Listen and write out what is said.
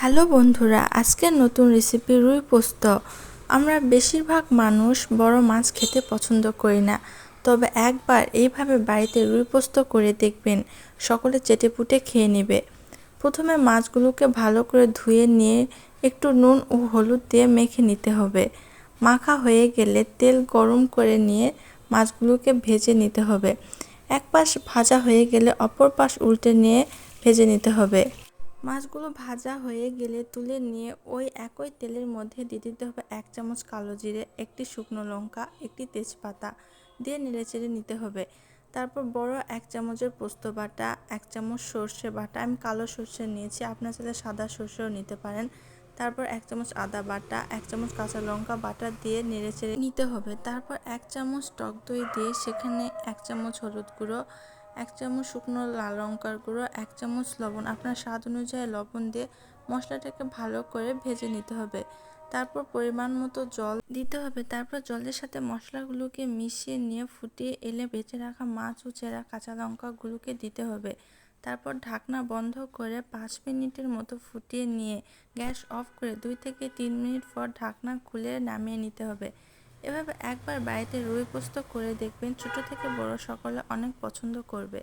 Hello বন্ধুরা, আজকের নতুন রেসিপি রুই পোস্ত। আমরা বেশিরভাগ মানুষ বড় মাছ খেতে পছন্দ করি না, তবে একবার এইভাবে বাড়িতে রুই পোস্ত করে দেখবেন, সকলে চেটেপুটে খেয়ে নেবে। প্রথমে মাছগুলোকে ভালো করে ধুয়ে নিয়ে একটু নুন ও হলুদ দিয়ে মেখে নিতে হবে। মাখা হয়ে গেলে তেল গরম করে নিয়ে মাছগুলোকে ভেজে নিতে হবে। এক পাশ ভাজা হয়ে গেলে অপর পাশ উল্টে নিয়ে ভেজে নিতে হবে। মাছগুলো ভাজা হয়ে গেলে তুলে নিয়ে ওই একই তেলের মধ্যে দিয়ে দিতে হবে 1 চামচ কালো জিরে, একটি শুকনো লঙ্কা, একটি তেজপাতা দিয়ে নেড়েচেড়ে নিতে হবে। তারপর বড় 1 চামচের পোস্ত বাটা, 1 চামচ সর্ষে বাটা, আমি কালো সর্ষে নিয়েছি, আপনার চাইলে সাদা সর্ষেও নিতে পারেন। তারপর 1 চামচ আদা বাটা, 1 চামচ কাঁচা লঙ্কা বাটা দিয়ে নেড়েচেড়ে নিতে হবে। তারপর 1 চামচ টক দই দিয়ে সেখানে 1 চামচ হলুদ গুঁড়ো, 1 চামচ শুকনো লাল লঙ্কার গুঁড়ো, 1 চামচ লবণ, আপনার স্বাদ অনুযায়ী লবণ দিয়ে মশলাটাকে ভালো করে ভেজে নিতে হবে। তারপর পরিমাণ মতো জল দিতে হবে। তারপর জলের সাথে মশলাগুলোকে মিশিয়ে নিয়ে ফুটিয়ে এলে ভেজে রাখা মাছ ও চেরা কাঁচা লঙ্কাগুলোকে দিতে হবে। তারপর ঢাকনা বন্ধ করে 5 মিনিটের মতো ফুটিয়ে নিয়ে গ্যাস অফ করে 2 থেকে 3 মিনিট পর ঢাকনা খুলে নামিয়ে নিতে হবে। এভাবে একবার বাড়িতে রুই পোস্ত করে দেখবেন, ছোট থেকে বড় সকলে অনেক পছন্দ করবে।